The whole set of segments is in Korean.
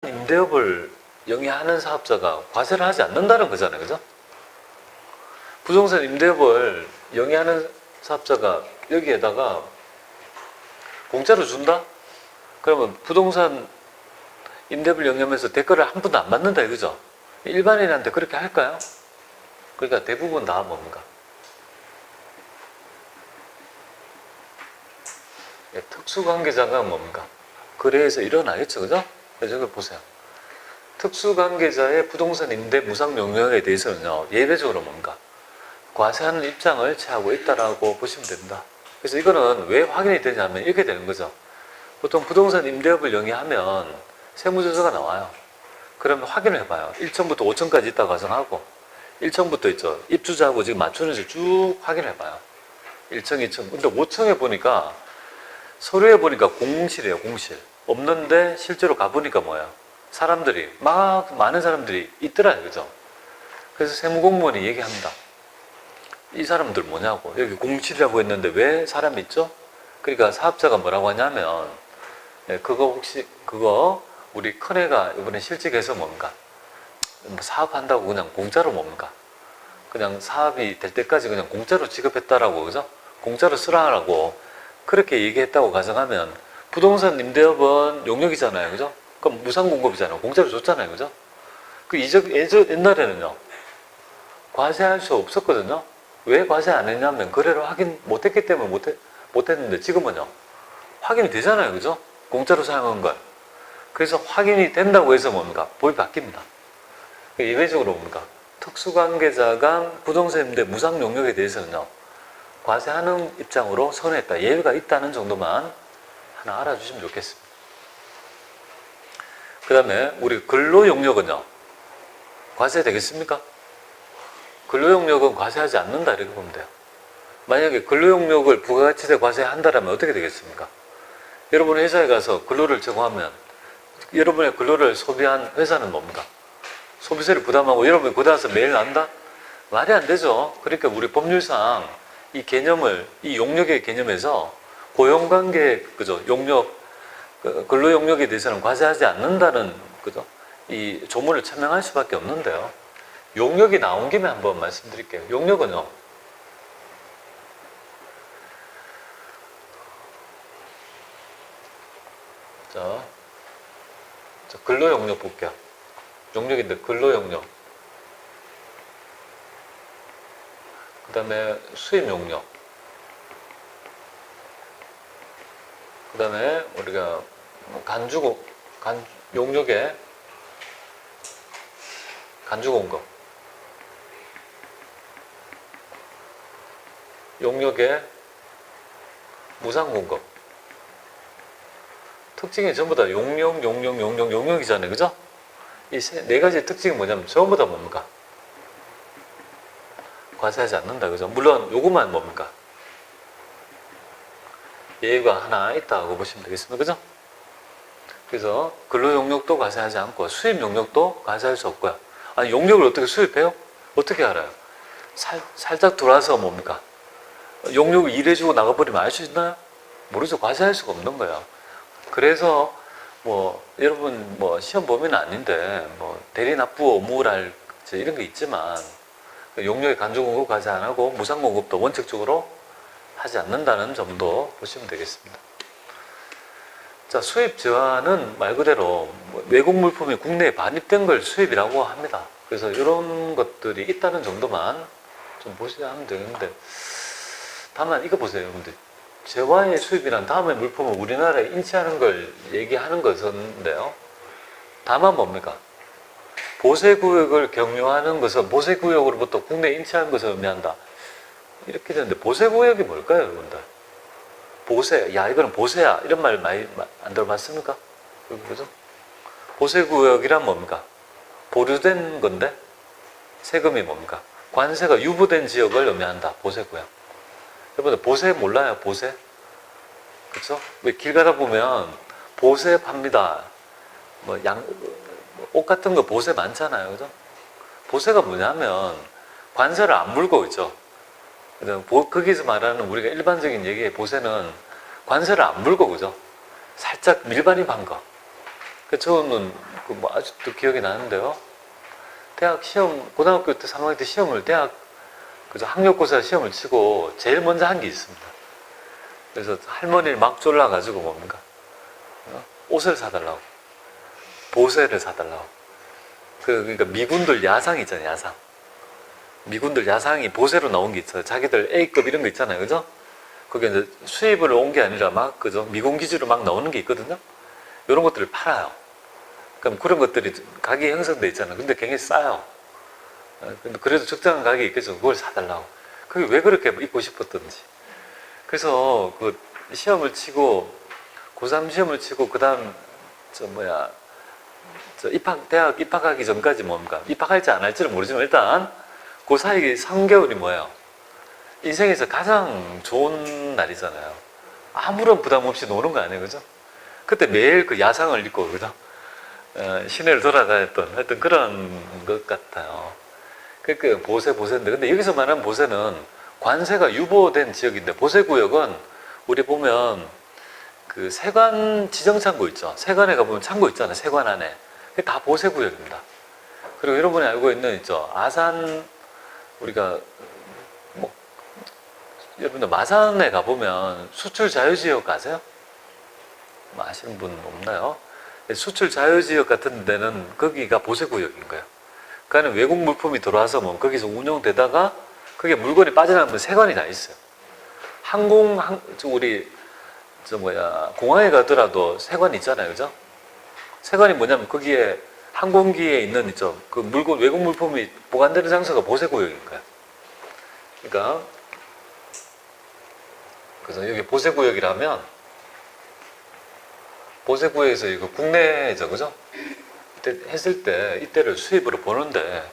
임대업을 영위하는 사업자가 과세를 하지 않는다는 거잖아요. 그죠? 부동산 임대업을 영위하는 사업자가 여기에다가 공짜로 준다? 그러면 부동산 임대업을 영위하면서 대가를 한 푼도 안 받는다 이거죠? 일반인한테 그렇게 할까요? 그러니까 대부분 다 뭡니까? 특수관계자가 뭡니까? 거래에서 일어나겠죠, 그죠? 그래서 이걸 보세요. 특수관계자의 부동산 임대 무상 용역에 대해서는요, 예외적으로 뭔가 과세하는 입장을 취하고 있다라고 보시면 됩니다. 그래서 이거는 왜 확인이 되냐면 이렇게 되는 거죠. 보통 부동산 임대업을 영위하면 세무조서가 나와요. 그러면 확인을 해봐요. 1층부터 5층까지 있다고 가정하고 1층부터 있죠. 입주자하고 지금 맞추는지 쭉 확인해봐요. 1층, 2층. 근데 5층에 보니까 서류에 보니까 공실이에요. 공실. 없는데 실제로 가보니까 뭐야? 사람들이 많은 사람들이 있더라요. 그죠? 그래서 세무공무원이 얘기합니다. 이 사람들 뭐냐고. 여기 공실이라고 했는데 왜 사람이 있죠? 그러니까 사업자가 뭐라고 하냐면 그거 우리 큰애가 이번에 실직해서 뭡니까? 사업한다고 그냥 공짜로 뭡니까? 그냥 사업이 될 때까지 그냥 공짜로 지급했다라고, 그죠? 공짜로 쓰라라고 그렇게 얘기했다고 가정하면 부동산 임대업은 용역이잖아요, 그죠? 그럼 무상공급이잖아요. 공짜로 줬잖아요, 그죠? 옛날에는요, 과세할 수 없었거든요. 왜 과세 안 했냐면 거래를 확인 못했기 때문에 못했는데 지금은요, 확인이 되잖아요, 그죠? 공짜로 사용한 걸. 그래서 확인이 된다고 해서 뭡니까? 법이 바뀝니다. 예외적으로 뭡니까? 특수관계자가 부동산 임대 무상 용역에 대해서는요, 과세하는 입장으로 선회했다. 예외가 있다는 정도만 하나 알아주시면 좋겠습니다. 그 다음에 우리 근로용역은요, 과세 되겠습니까? 근로용역은 과세하지 않는다 이렇게 보면 돼요. 만약에 근로용역을 부가가치세 과세한다라면 어떻게 되겠습니까? 여러분 회사에 가서 근로를 제공하면 여러분의 근로를 소비한 회사는 뭡니까? 소비세를 부담하고 여러분이 거기 가서 매일 난다? 말이 안 되죠. 그러니까 우리 법률상 이 개념을, 이 용역의 개념에서 고용관계, 그죠? 용역, 근로용역에 대해서는 과세하지 않는다는, 그죠? 이 조문을 천명할 수밖에 없는데요. 용역이 나온 김에 한번 말씀드릴게요. 용역은요, 자, 근로용역 볼게요. 용역인데 근로용역. 그 다음에 수입용역. 그 다음에 우리가 용역의 간주공급. 용역의 무상공급. 특징이 전부 다 용역이잖아요. 그죠? 이 네 가지 특징이 뭐냐면 전부 다 뭡니까? 과세하지 않는다. 그죠? 물론 요것만 뭡니까? 예외가 하나 있다고 보시면 되겠습니다. 그죠? 그래서 근로용역도 과세하지 않고 수입용역도 과세할 수 없고요. 아니, 용역을 어떻게 수입해요? 어떻게 알아요? 살짝 들어와서 뭡니까? 용역을 일해주고 나가버리면 알 수 있나요? 모르죠. 과세할 수가 없는 거예요. 그래서 여러분 시험 보면 아닌데 대리납부 의무랄 이런 게 있지만 용역의 간주공급 과세 안 하고 무상공급도 원칙적으로 하지 않는다는 점도 보시면 되겠습니다. 자, 수입 제한은 말 그대로 외국 물품이 국내에 반입된 걸 수입이라고 합니다. 그래서 이런 것들이 있다는 정도만 좀 보셔야 하면 되는데, 다만 이거 보세요, 여러분들. 재화의 수입이란 다음의 물품을 우리나라에 인치하는 걸 얘기하는 것인데요. 다만 뭡니까? 보세구역을 경유하는 것은 보세구역으로부터 국내에 인치하는 것을 의미한다. 이렇게 되는데 보세구역이 뭘까요, 여러분들? 보세, 야 이거는 보세야 이런 말 많이 안 들어봤습니까? 그죠? 보세구역이란 뭡니까? 보류된 건데 세금이 뭡니까? 관세가 유보된 지역을 의미한다. 보세구역. 여러분들 보세 몰라요? 보세? 그쵸? 왜 길 가다 보면 보세 팝니다. 옷 같은 거 보세 많잖아요. 그죠? 보세가 뭐냐면 관세를 안 물고 있죠. 거기서 말하는 우리가 일반적인 얘기의 보세는 관세를 안 물고, 그죠? 살짝 밀반입한 거. 저는 그 뭐 아직도 기억이 나는데요. 대학 시험, 고등학교 때 3학년 때 시험을 그저 학력고사 시험을 치고 제일 먼저 한 게 있습니다. 그래서 할머니를 막 졸라가지고 뭡니까? 옷을 사달라고. 보세를 사달라고. 그러니까 미군들 야상 있잖아요, 야상. 미군들 야상이 보세로 나온 게 있어요. 자기들 A급 이런 거 있잖아요, 그죠? 그게 이제 수입을 온 게 아니라 막, 그죠? 미군 기지로 막 나오는 게 있거든요? 이런 것들을 팔아요. 그럼 그런 것들이 가격이 형성돼 있잖아요. 근데 굉장히 싸요. 근데 그래도 적당한 가격이 있겠죠. 그걸 사달라고. 그게 왜 그렇게 입고 싶었던지. 그래서 그 시험을 치고, 고3 시험을 치고, 그 다음, 대학 입학하기 전까지 뭡니까? 입학할지 안 할지는 모르지만 일단, 그 사이 3개월이 뭐예요? 인생에서 가장 좋은 날이잖아요. 아무런 부담 없이 노는 거 아니에요, 그죠? 그때 매일 그 야상을 입고, 그죠? 시내를 돌아다녔던 하여튼 그런 것 같아요. 그러니까 보세인데, 근데 여기서 말하는 보세는 관세가 유보된 지역인데, 보세구역은 우리 보면 그 세관 지정창고 있죠. 세관에 가보면 창고 있잖아요. 세관 안에. 그게 다 보세구역입니다. 그리고 여러분이 알고 있는 있죠. 아산, 우리가 뭐 여러분들 마산에 가보면 수출 자유지역 아세요? 뭐 아시는 분 없나요? 수출 자유지역 같은 데는 거기가 보세구역인 거예요. 그러니까 외국 물품이 들어와서 뭐 거기서 운영되다가 그게 물건이 빠져나가면 세관이 다 있어요. 우리 공항에 가더라도 세관이 있잖아요, 그죠? 세관이 뭐냐면 거기에 항공기에 있는 있죠. 그 물건 외국 물품이 보관되는 장소가 보세구역인 거예요. 그러니까 그래서 여기 보세구역이라면 보세구역에서 이거 국내죠, 그죠? 이때 했을 때 이때를 수입으로 보는데,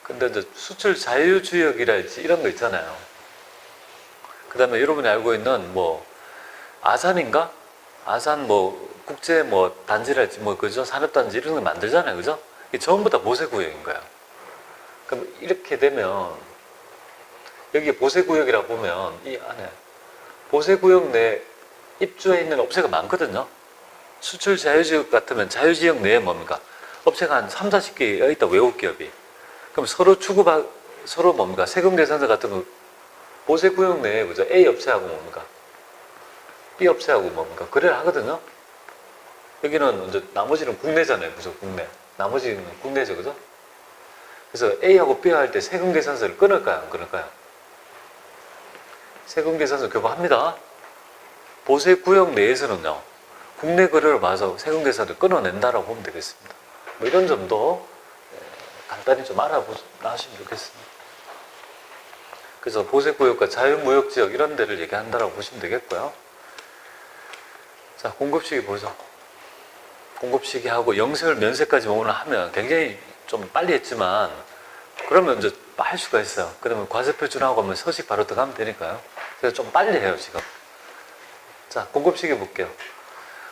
근데 이제 수출 자유지역이랄지 이런 거 있잖아요. 그 다음에 여러분이 알고 있는 뭐 아산인가? 아산 뭐 국제 뭐 단지랄지 뭐 그죠? 산업단지 이런 거 만들잖아요, 그죠? 이게 전부 다 보세구역인 거예요. 그럼 이렇게 되면 여기 보세구역이라 보면 이 안에 보세구역 내 입주해 있는 업체가 많거든요. 수출 자유지역 같으면 자유지역 내에 뭡니까? 업체가 한 3, 40개 있다, 외국 기업이. 그럼 서로 뭡니까? 세금 계산서 같은 거 보세구역 내에 그죠? A 업체하고 뭡니까? B 업체하고 뭡니까? 거래를 하거든요. 여기는 이제 나머지는 국내잖아요, 그죠? 국내. 나머지는 국내죠, 그죠? 그래서 A하고 B가 할 때 세금 계산서를 끊을까요, 안 끊을까요? 세금 계산서 교부합니다. 보세구역 내에서는요, 국내 거래를 봐서 세금 계산을 끊어낸다라고 보면 되겠습니다. 뭐 이런 점도 간단히 좀 알아보시면 좋겠습니다. 그래서 보세구역과 자유무역지역 이런 데를 얘기한다라고 보시면 되겠고요. 자, 공급시기 보죠. 공급시기하고 영세월 면세까지 오늘 하면 굉장히 좀 빨리 했지만 그러면 이제 할 수가 있어요. 그러면 과세표준하고 하면 서식 바로 들어가면 되니까요. 그래서 좀 빨리 해요, 지금. 자, 공급시기 볼게요.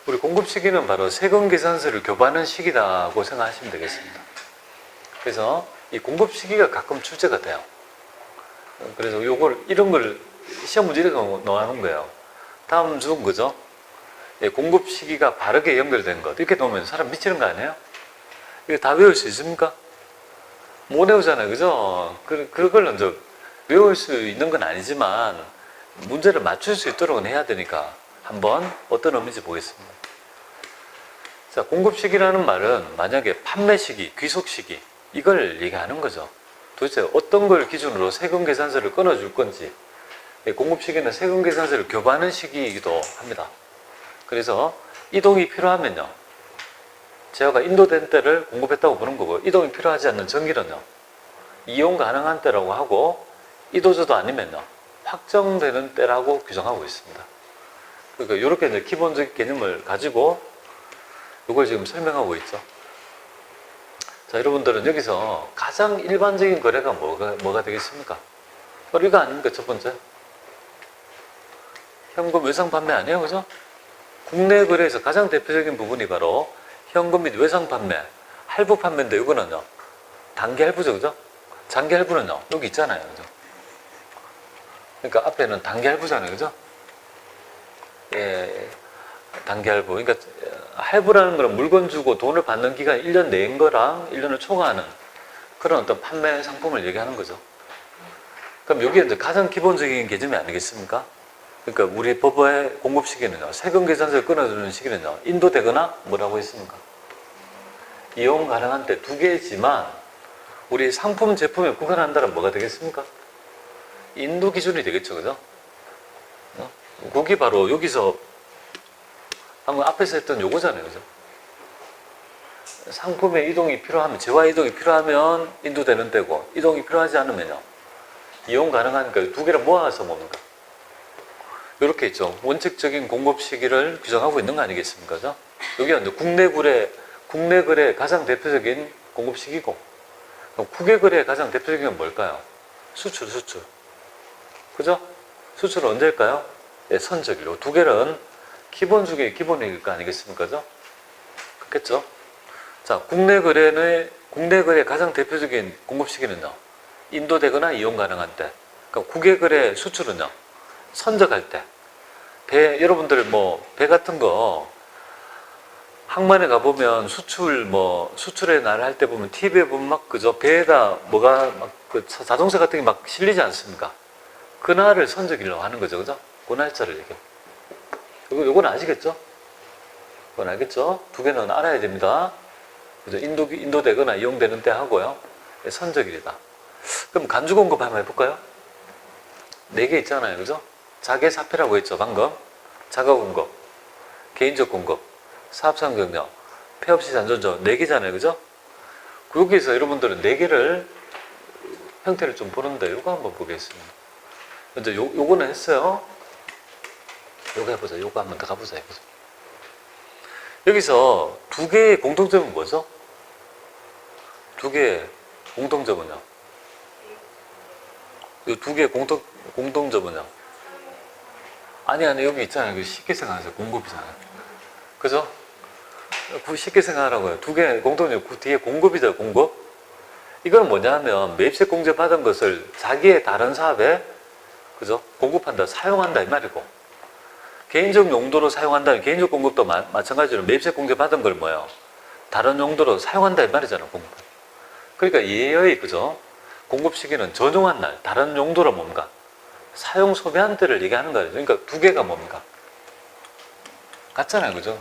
우리 공급시기는 바로 세금 계산서를 교부하는 시기라고 생각하시면 되겠습니다. 그래서 이 공급시기가 가끔 출제가 돼요. 그래서 이런 걸 시험 문제 이렇게 넣어놓은 거예요. 다음 주는 그죠? 예, 공급시기가 바르게 연결된 것. 이렇게 놓으면 사람 미치는 거 아니에요? 이거 다 외울 수 있습니까? 못 외우잖아요, 그죠? 그걸 이제 외울 수 있는 건 아니지만 문제를 맞출 수 있도록 해야 되니까 한번 어떤 의미인지 보겠습니다. 자, 공급시기라는 말은 만약에 판매시기, 귀속시기 이걸 얘기하는 거죠. 도대체 어떤 걸 기준으로 세금 계산서를 끊어줄 건지. 공급시기는 세금 계산서를 교부하는 시기이기도 합니다. 그래서 이동이 필요하면요, 제어가 인도된 때를 공급했다고 보는 거고, 이동이 필요하지 않는 전기는요 이용 가능한 때라고 하고, 이도저도 아니면요 확정되는 때라고 규정하고 있습니다. 그러니까 이렇게 이제 기본적인 개념을 가지고 이걸 지금 설명하고 있죠. 자, 여러분들은 여기서 가장 일반적인 거래가 뭐가 되겠습니까? 바로 이거 아닙니까? 첫 번째, 현금 외상 판매 아니에요, 그죠? 국내 거래에서 가장 대표적인 부분이 바로 현금 및 외상 판매, 할부 판매인데 이거는요 단기 할부죠, 그죠? 장기 할부는요 여기 있잖아요, 그죠? 그러니까 앞에는 단기 할부잖아요, 그죠? 예, 단기 할부. 그러니까 할부라는 거는 물건 주고 돈을 받는 기간이 1년 내인 거랑 1년을 초과하는 그런 어떤 판매 상품을 얘기하는 거죠. 그럼 여기에 이제 가장 기본적인 개념이 아니겠습니까? 그러니까 우리 법의 공급 시기는요, 세금 계산서를 끊어주는 시기는요, 인도되거나 뭐라고 했습니까? 이용 가능한 때 두 개지만 우리 상품 제품에 구간한다면 뭐가 되겠습니까? 인도 기준이 되겠죠, 그죠? 그게 바로 여기서 방금 앞에서 했던 요거잖아요, 그죠? 상품의 이동이 필요하면, 재화 이동이 필요하면 인도되는 때고, 이동이 필요하지 않으면요, 이용 가능하니까 두 개를 모아서 뭡니까? 이렇게 있죠. 원칙적인 공급 시기를 규정하고 있는 거 아니겠습니까? 그죠? 여기가 이제 국내 거래 가장 대표적인 공급 시기고, 국외 거래 가장 대표적인 건 뭘까요? 수출. 그죠? 수출은 언제일까요? 예, 선적일로. 두 개는 기본 중에 기본일 거 아니겠습니까? 그죠? 그렇겠죠? 자, 국내 거래 가장 대표적인 공급 시기는요, 인도되거나 이용 가능한 때. 그러니까 국외 거래 수출은요, 선적할 때. 여러분들 배 같은 거, 항만에 가보면 수출의 날 할 때 보면 TV에 보면 막, 그죠? 배에다 자동차 같은 게 막 실리지 않습니까? 그날을 선적일로 하는 거죠. 그죠? 그 날짜를 얘기해요. 요건 아시겠죠? 그건 알겠죠? 두 개는 알아야 됩니다. 그죠? 인도되거나 이용되는 때 하고요. 선적일이다. 그럼 간주 공급 한번 해볼까요? 4개 있잖아요. 그죠? 자계사폐라고 했죠. 방금. 자가 공급, 개인적 공급, 사업상 경력, 폐업시 잔존적 4개잖아요. 그죠? 여기에서 여러분들은 4개를 형태를 좀 보는데 요거 한번 보겠습니다. 먼저 요거는 했어요. 요거 해보자. 요거 한번 더 가보자. 해보자. 여기서 두 개의 공통점은 뭐죠? 두 개의 공통점은요? 이 두 개의 공통점은요? 아니, 여기 있잖아요. 쉽게 생각하세요. 공급이잖아요. 그죠? 쉽게 생각하라고요. 두 개의 공통점, 뒤에 공급이죠. 공급. 이건 뭐냐면, 매입세 공제 받은 것을 자기의 다른 사업에, 그죠? 공급한다, 사용한다, 이 말이고. 개인적 용도로 사용한다면 개인적 공급도 마찬가지로 매입세 공제 받은 걸 뭐예요? 다른 용도로 사용한다, 이 말이잖아, 공급. 그러니까 예의, 그죠? 공급 시기는 전용한 날, 다른 용도로 뭡니까? 사용 소비한 때를 얘기하는 거예요. 그러니까 두 개가 뭡니까? 같잖아요, 그죠?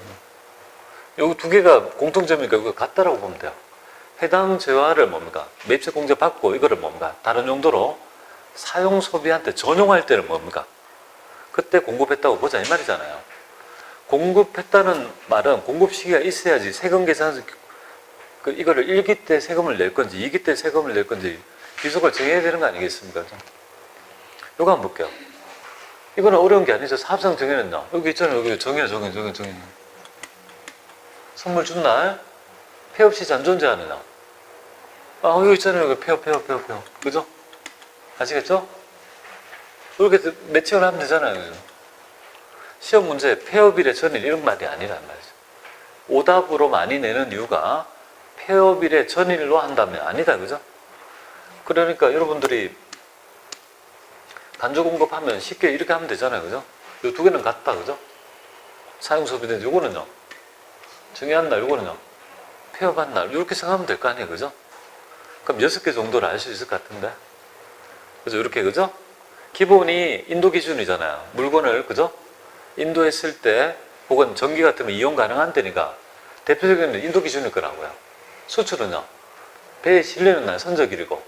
여기 두 개가 공통점이니까 이거 같다라고 보면 돼요. 해당 재화를 뭡니까? 매입세 공제 받고 이거를 뭡니까? 다른 용도로 사용 소비한 때, 전용할 때는 뭡니까? 그때 공급했다고 보자 이 말이잖아요. 공급했다는 말은 공급 시기가 있어야지 세금 계산서 이거를 1기 때 세금을 낼 건지 2기 때 세금을 낼 건지 비속을 정해야 되는 거 아니겠습니까? 이거 한번 볼게요. 이거는 어려운 게 아니죠. 사업상 정해는요. 여기 있잖아요. 여기 정해. 선물 준 날, 폐업시 잔존제하느냐. 여기 있잖아요. 여기 폐업. 그죠? 아시겠죠? 이렇게 매칭을 하면 되잖아요. 그죠? 시험 문제, 폐업일의 전일, 이런 말이 아니란 말이죠. 오답으로 많이 내는 이유가 폐업일의 전일로 한다면 아니다. 그죠? 그러니까 여러분들이 간주 공급하면 쉽게 이렇게 하면 되잖아요. 그죠? 이 두 개는 같다. 그죠? 사용 소비된 요거는요. 정의한 날, 요거는요. 폐업한 날. 이렇게 생각하면 될 거 아니에요. 그죠? 그럼 6개 정도를 알 수 있을 것 같은데. 그죠? 이렇게, 그죠? 기본이 인도 기준이잖아요. 물건을, 그죠? 인도했을 때, 혹은 전기 같으면 이용 가능한 때니까 대표적인 인도 기준일 거라고요. 수출은요. 배에 실리는 날 선적일이고,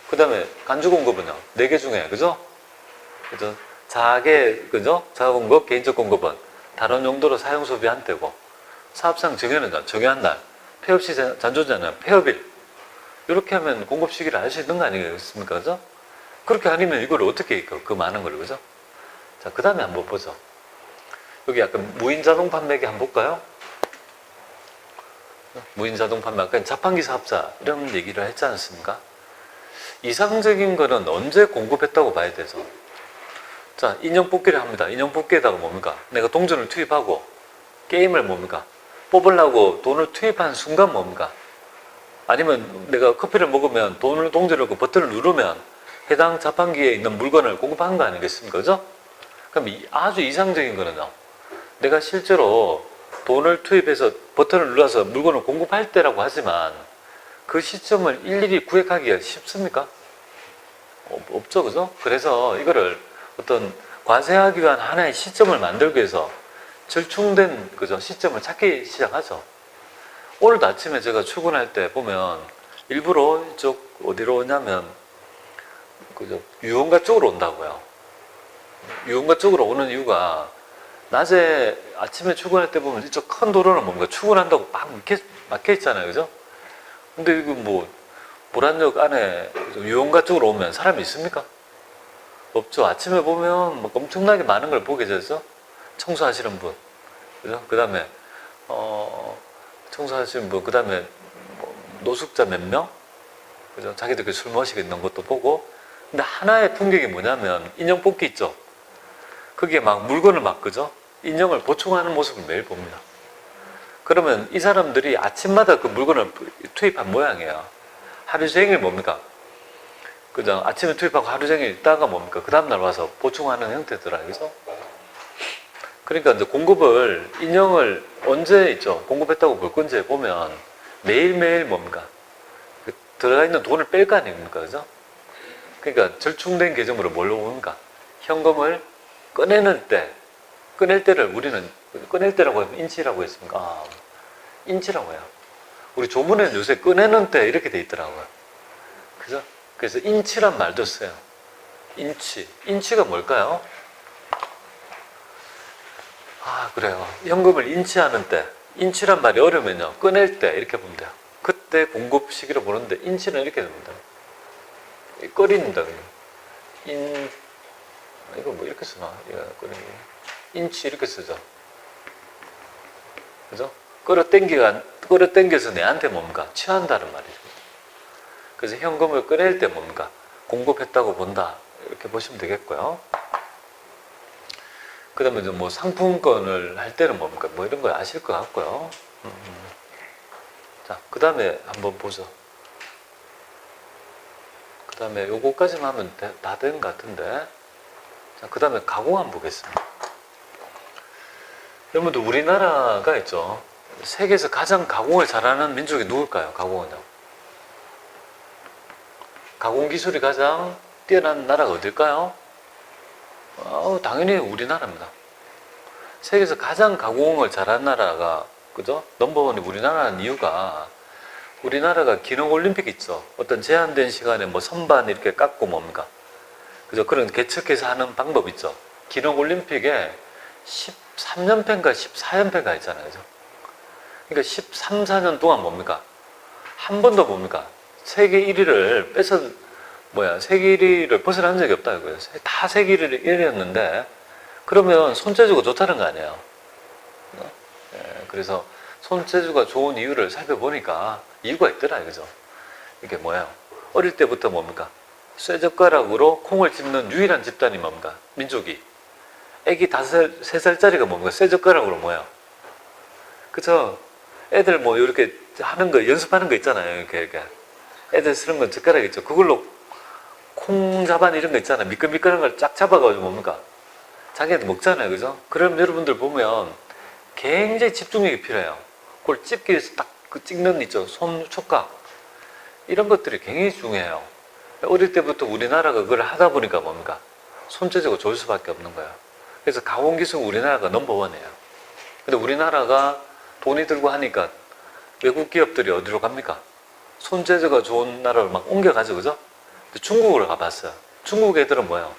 그 다음에 간주 공급은요. 4개 중에, 그죠? 그죠? 그죠? 자가 공급, 개인적 공급은 다른 용도로 사용 소비한 때고, 사업상 정의한 날, 폐업시 잔존자는 폐업일. 이렇게 하면 공급 시기를 알 수 있는 거 아니겠습니까? 그죠? 그렇게 아니면 이걸 어떻게 그 많은 걸, 그죠? 자, 그 다음에 한번 보죠. 여기 약간 무인 자동 판매기 한번 볼까요? 무인 자동 판매, 아까 자판기 사업자, 이런 얘기를 했지 않습니까? 이상적인 거는 언제 공급했다고 봐야 되죠? 자, 인형 뽑기를 합니다. 인형 뽑기에다가 뭡니까? 내가 동전을 투입하고, 게임을 뭡니까? 뽑으려고 돈을 투입한 순간 뭡니까? 아니면 내가 커피를 먹으면 동전을 넣고 버튼을 누르면 해당 자판기에 있는 물건을 공급한 거 아니겠습니까? 그죠? 그럼 아주 이상적인 거는요. 내가 실제로 돈을 투입해서 버튼을 눌러서 물건을 공급할 때라고 하지만 그 시점을 일일이 구획하기가 쉽습니까? 없죠, 그죠? 그래서 이거를 어떤 과세하기 위한 하나의 시점을 만들기 위해서 절충된 그죠 시점을 찾기 시작하죠. 오늘도 아침에 제가 출근할 때 보면 일부러 이쪽 어디로 오냐면 그죠 유흥가 쪽으로 온다고요. 유흥가 쪽으로 오는 이유가 낮에 아침에 출근할 때 보면 이쪽 큰 도로는 뭔가 출근한다고 막 막혀 있잖아요, 그죠? 근데 이거 뭐 보란역 안에 유흥가 쪽으로 오면 사람이 있습니까? 없죠. 아침에 보면 막 엄청나게 많은 걸 보게 되죠. 청소하시는 분, 그죠? 그 다음에 청소하시는 분, 그 다음에 노숙자 몇 명, 그죠? 자기들끼리 술 마시고 있는 것도 보고. 근데 하나의 풍경이 뭐냐면 인형 뽑기 있죠. 그게 막 물건을 막 그죠? 인형을 보충하는 모습을 매일 봅니다. 그러면 이 사람들이 아침마다 그 물건을 투입한 모양이에요. 하루 종일 뭡니까? 그죠? 아침에 투입하고 하루 종일 있다가 뭡니까? 그 다음날 와서 보충하는 형태더라, 그죠? 그러니까 이제 공급을, 인형을 언제 있죠? 공급했다고 볼 건지 보면 매일매일 뭡니까? 들어가 있는 돈을 뺄 거 아닙니까? 그죠? 그러니까 절충된 개념으로 뭘로 보는가? 현금을 꺼내는 때, 꺼낼 때를 우리는, 꺼낼 때라고 하면 인치라고 했습니까? 아, 인치라고 해요. 우리 조문에는 요새 꺼내는 때 이렇게 돼 있더라고요. 그죠? 그래서 인치란 말도 써요. 인치. 인치가 뭘까요? 아, 그래요. 현금을 인치하는 때. 인치란 말이 어려우면요. 꺼낼 때 이렇게 보면 돼요. 그때 공급 시기로 보는데 인치는 이렇게 됩니다. 꺼립니다, 그냥. 이거 뭐 이렇게 쓰나? 인치 이렇게 쓰죠. 그죠? 끌어당겨서 내한테 뭡니까? 취한다는 말이죠. 그래서 현금을 꺼낼 때 뭡니까? 공급했다고 본다. 이렇게 보시면 되겠고요. 그 다음에 뭐 상품권을 할 때는 뭡니까? 뭐 이런 거 아실 것 같고요. 자, 그 다음에 한번 보죠. 그 다음에 요거까지만 하면 다 된 것 같은데. 자, 그 다음에 가공 한번 보겠습니다. 여러분들 우리나라가 있죠. 세계에서 가장 가공을 잘하는 민족이 누굴까요? 가공은요. 가공 기술이 가장 뛰어난 나라가 어딜까요? 당연히 우리나라입니다. 세계에서 가장 가공을 잘하는 나라가 그죠? 넘버원이 우리나라라는 이유가 우리나라가 기능올림픽 있죠. 어떤 제한된 시간에 뭐 선반 이렇게 깎고 뭡니까? 그죠? 그런 개척해서 하는 방법 있죠. 기능올림픽에 13연패인가 14연패가 있잖아요. 그죠? 그러니까 13, 14년 동안 뭡니까? 한 번도 뭡니까? 세계 1위를 세계 1위를 벗어난 적이 없다 이거예요. 다 세계 1위였는데 그러면 손재주가 좋다는 거 아니에요. 그래서 손재주가 좋은 이유를 살펴보니까 이유가 있더라 이거죠. 이게 뭐예요? 어릴 때부터 뭡니까? 쇠젓가락으로 콩을 찝는 유일한 집단이 뭡니까? 민족이. 애기 3살짜리가 뭡니까? 쇠젓가락으로 뭐예요? 그쵸? 애들 뭐 이렇게 하는 거 연습하는 거 있잖아요. 이렇게 애들 쓰는 건 젓가락 있죠. 그걸로 콩자반 이런 거 있잖아요. 미끌미끌한 걸 쫙 잡아가지고 뭡니까? 자기한테 먹잖아요. 그죠? 그럼 여러분들 보면 굉장히 집중력이 필요해요. 그걸 찝기 위해서 딱 그 찍는 있죠. 손 촉각. 이런 것들이 굉장히 중요해요. 어릴 때부터 우리나라가 그걸 하다 보니까 뭡니까? 손재주가 좋을 수밖에 없는 거예요. 그래서 가공기술 우리나라가 넘버원이에요. 근데 우리나라가 돈이 들고 하니까 외국 기업들이 어디로 갑니까? 손재주가 좋은 나라로 막 옮겨가죠. 그죠? 근데 중국으로 가봤어요. 중국 애들은 뭐예요?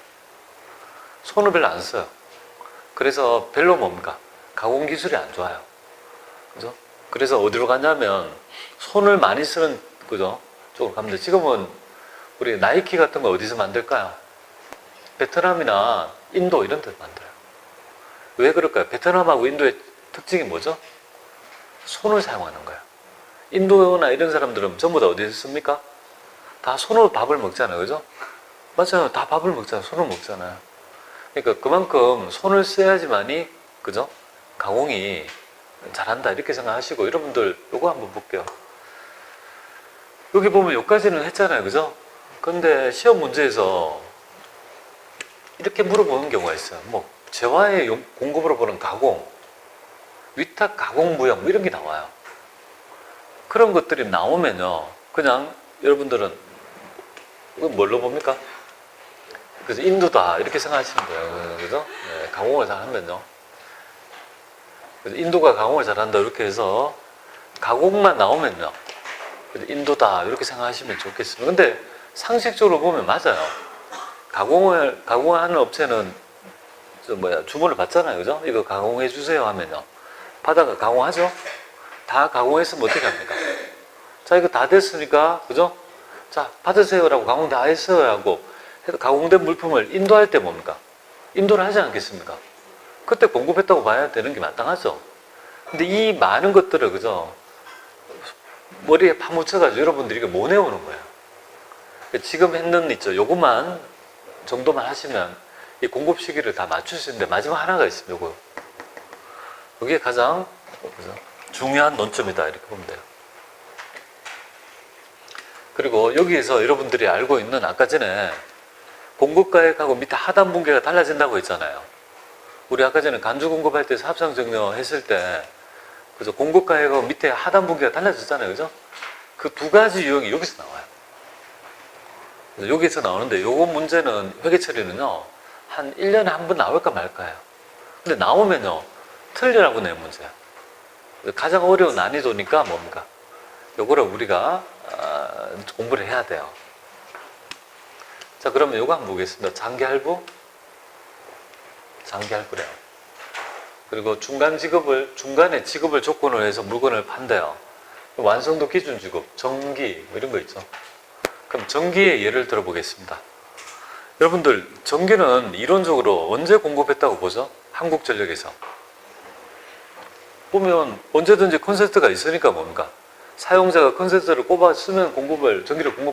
손을 별로 안 써요. 그래서 별로 뭡니까? 가공기술이 안 좋아요. 그죠? 그래서 어디로 가냐면 손을 많이 쓰는 그죠? 쪽으로 갑니다. 지금은 우리 나이키 같은 거 어디서 만들까요? 베트남이나 인도 이런 데서 만들어요. 왜 그럴까요? 베트남하고 인도의 특징이 뭐죠? 손을 사용하는 거예요. 인도나 이런 사람들은 전부 다 어디서 씁니까? 다 손으로 밥을 먹잖아요. 그죠? 맞아요. 다 밥을 먹잖아요. 손으로 먹잖아요. 그러니까 그만큼 손을 써야지만이 그죠? 가공이 잘한다 이렇게 생각하시고 여러분들 요거 한번 볼게요. 여기 보면 여기까지는 했잖아요. 그죠? 근데 시험 문제에서 이렇게 물어보는 경우가 있어요. 뭐 재화의 공급으로 보는 가공 위탁 가공 무역 뭐 이런 게 나와요. 그런 것들이 나오면요, 그냥 여러분들은 이건 뭘로 봅니까? 그래서 인도다 이렇게 생각하시는 거예요. 그죠? 네, 가공을 잘 하면요. 그래서 인도가 가공을 잘한다 이렇게 해서 가공만 나오면요, 그래서 인도다 이렇게 생각하시면 좋겠습니다. 근데 상식적으로 보면 맞아요. 가공하는 업체는 주문을 받잖아요, 그죠? 이거 가공해 주세요 하면요, 받아가 가공하죠. 다 가공했으면 어떻게 합니까? 자, 이거 다 됐으니까, 그죠? 자, 받으세요라고 가공 다 했어요 하고 해서 가공된 물품을 인도할 때 뭡니까? 인도를 하지 않겠습니까? 그때 공급했다고 봐야 되는 게 마땅하죠. 근데 이 많은 것들을, 그죠? 머리에 파묻혀가지고 여러분들이 이거 못 내오는 거예요. 지금 했는 있죠. 요것만 정도만 하시면 이 공급 시기를 다 맞출 수 있는데, 마지막 하나가 있습니다. 요거. 이게 가장 중요한 논점이다 이렇게 보면 돼요. 그리고 여기에서 여러분들이 알고 있는, 아까 전에 공급가액하고 밑에 하단 분계가 달라진다고 했잖아요. 우리 아까 전에 간주 공급할 때 합상 증여 했을 때, 그래서 공급가액하고 밑에 하단 분계가 달라졌잖아요, 그죠? 그 두 가지 유형이 여기서 나와요. 그래서 여기서 나오는데, 요거 문제는 회계 처리는요, 한 1년에 한 번 나올까 말까요. 근데 나오면요, 틀리라고 내 문제야. 가장 어려운 난이도니까 뭡니까? 요거를 우리가 공부를 해야 돼요. 자, 그러면 요거 한번 보겠습니다. 장기할부? 장기할부래요. 그리고 중간에 지급을 조건으로 해서 물건을 판대요. 완성도 기준 지급, 정기, 뭐 이런 거 있죠. 그럼 정기의 예를 들어보겠습니다. 여러분들, 정기는 이론적으로 언제 공급했다고 보죠? 한국전력에서. 보면 언제든지 콘센트가 있으니까 뭡니까? 사용자가 콘센트를 꼽아 쓰면 전기를 공급